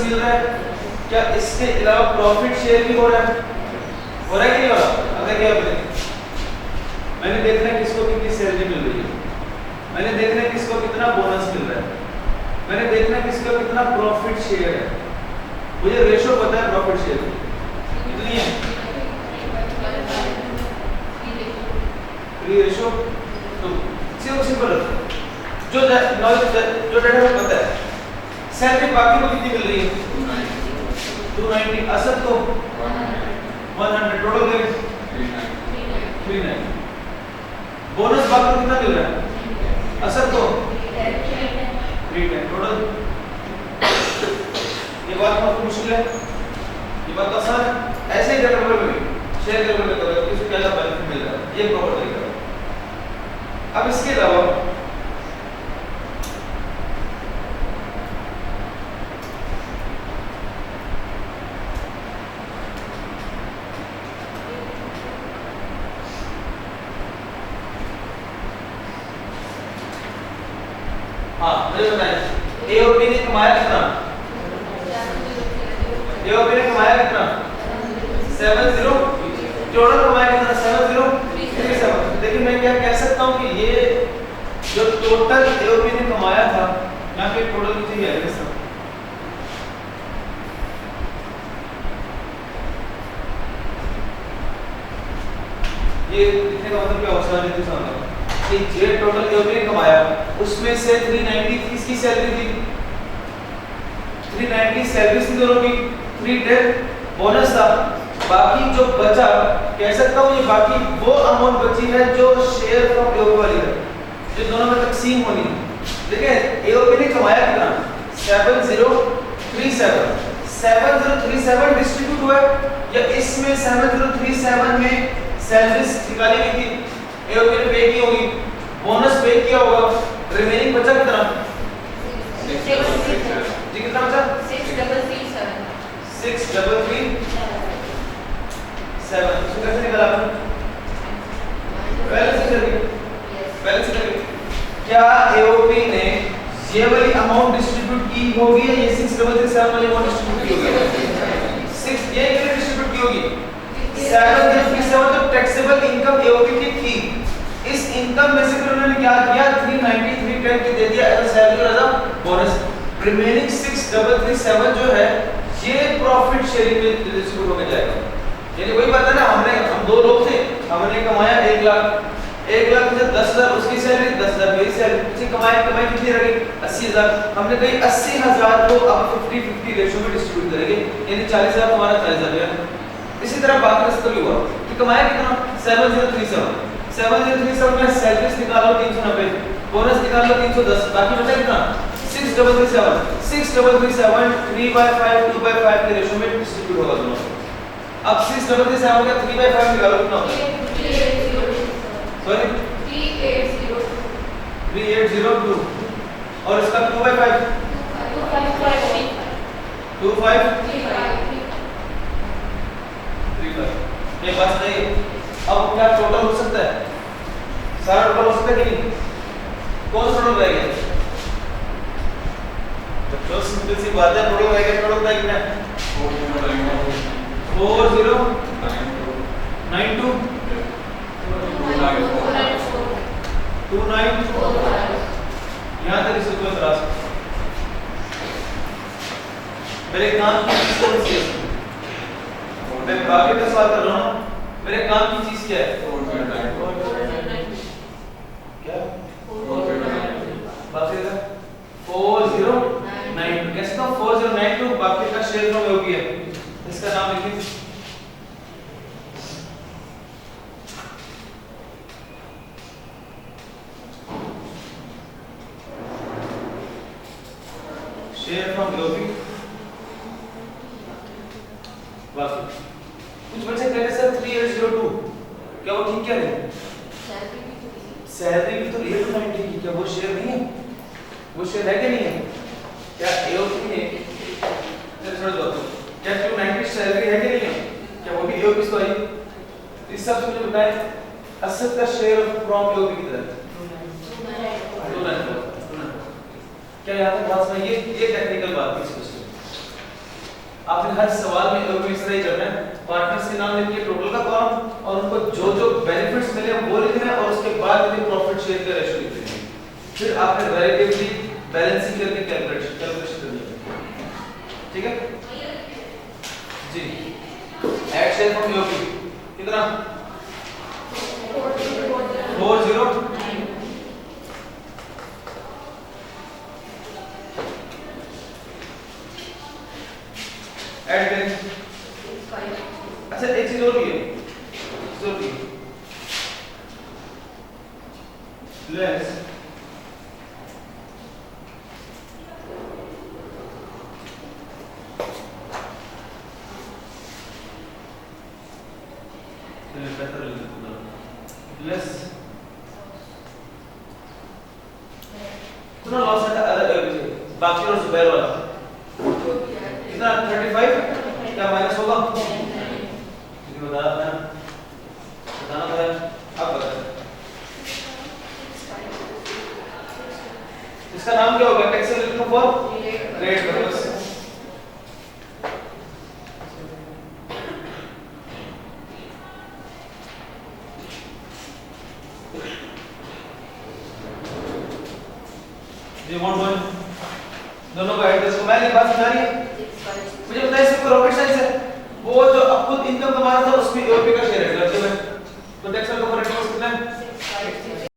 मिल रहा है, क्या इसके अलावा प्रॉफिट शेयर भी हो रहा है? हो रहा है कि नहीं हो रहा? अगर क्या मैंने देखना है किसको कितनी सैलरी मिल रही है, मैंने देखना है किसको कितना बोनस मिल रहा है, मैंने देखना है किसका कितना प्रॉफिट शेयर है। मुझे रेशो पता है प्रॉफिट शेयर कितनी है, 3 रेशो 2। सिंपल जो डाटा में पता है। सैलरी बाकी को कितनी मिल रही है? 290। असद को 100। टोटल कितना? 390। बोनस बाकी को कितना मिल रहा है? असद को 310। टोटल ये बात बहुत मुश्किल है, ये बात आसान है। ऐसे ही कैलकुलेटर में शेयर कैलकुलेट करो किसको क्या बेनिफिट मिल रहा है, ये प्रॉपर तरीका है। अब इसके अलावा मुझे बताएं एओपी ने कमाया कितना? एओपी ने कमाया कितना? 70। टोटल कमाया कितना? 7037। लेकिन मैं क्या कह सकता हूं कि ये जो टोटल एओपी ने कमाया था, यहां पे टोटल कितनी है इसका? ये लिखने का मतलब क्या होता है? जल्दी समझो कि जे टोटल एओपी ने कमाया उसमें से 390 किसकी सैलरी थी? 390 सैलरी थी दोनों की, 310 बोनस था। बाकी जो बचा कह सकता हूं ये बाकी वो अमाउंट बची है जो शेयर फ्रॉम एओपी वाली है, जो दोनों में तकसीम होनी है। देखिए एओपी ने कमाया कितना? 7037 डिस्ट्रीब्यूट हुआ या इसमें 7037 में सैलरीज निकाली गई थी, एओपी ने पे की होगी, बोनस पे किया होगा, रिमेनिंग बचा कितना? 633। जी कितना बचा? 6337। इसको कैसे निकाला आपने? पहले से करके क्या एओपी ने ये वाली अमाउंट डिस्ट्रीब्यूट की होगी या ये 6337 वाली अमाउंट डिस्ट्रीब्यूट की होगी? 6 ये कितने डिस्ट्रीब्यूट की होगी? 7037 तो टैक्सेबल इनकम एओपी की थी। इस इनकम में से फिर उन्होंने क्या किया? 390 310 की दे दिया एज सैलरी और एज बोनस। रिमेनिंग 6337 जो है ये प्रॉफिट शेयरिंग में डिस्ट्रीब्यूट होके जाएगा। यानी वही बात है ना, हम दो लोग थे, हमने कमाया 1 लाख में से 10,000 उसकी सैलरी, 10,000 मेरी सैलरी, उसकी कमाई कितनी रही? 80,000। हमने कही 80,000 को अब 50-50 रेशो में डिस्ट्रीब्यूट करेंगे, यानी 40,000 हमारा 40,000। इसी तरह बाकी रास्ता भी हुआ कि कमाया कितना? 7037 में सैलरीज निकालो 390, बोनस निकालो 310, बाकी बचा कितना? 6337 3/5 2/5 के रेशो में डिस्ट्रीब्यूट होगा दोनों। अब 6337 का 3/5 निकालो कितना होता है? 3802 और इसका 2/5 2535। ये बात नहीं। अब क्या टोटल हो सकता है? सारा टोटल हो सकता है कि नहीं? कौन सा टोटल रहेगा? तो सिंपल सी बात है, टोटल रहेगा। टोटल क्या कितना है? 4092 29 यहाँ तक इसको कोई त्रास नहीं। मेरे काम की चीज कौन सी है? मैं बाकी का सवाल कर रहा हूँ, मेरे काम की चीज क्या है? क्या? बाकी का 4092 कैसे था? 4092 बाकी का शेयर फ्रॉम एओपी है, इसका नाम लिखिए। शेयर फ्रॉम एओपी बाकी कुछ बच्चे कह रहे सर 3802 क्या वो ठीक क्या है? सैलरी भी तो 890 की, क्या वो शेयर नहीं है? वो शेयर है कि नहीं है? क्या एओपी ने छोड़ दो, क्या 290 सैलरी है कि नहीं है? क्या वो भी एओपी से आई? इस सब मुझे बताएं असद का शेयर फ्रॉम एओपी कितना है? 290। क्या यहाँ तक बात समझ? ये टेक्निकल बात है इसको। आपने हर सवाल में एओपी इस तरह ही करना है, पार्टनर्स के नाम लिखिए, टोटल का कॉलम, और उनको जो जो बेनिफिट्स मिले वो लिखना है, और उसके बाद में प्रॉफिट शेयर का रेशियो लिख देना है। फिर आपने रिलेटिवली बैलेंसिंग करके कैलकुलेशन करनी है। ठीक है जी। ऐड शेयर फ्रॉम एओपी कितना 40 ऐड करें। अच्छा एक चीज और भी है, लेस लेस सुनो लॉस है बाकी और जुबैर वाला कितना 35 क्या माइनस होगा कितनी बताना है आप बताएं। इसका नाम क्या होगा टैक्स लिखो फॉर रेट बस। ये वन दोनों का एड्रेस को मैंने बात समझा रही है मुझे बताइए इसमें रॉकेट साइंस है वो जो अब खुद इनकम कमा रहा था उसमें एओपी का शेयर है तो टैक्स का रेट कितना है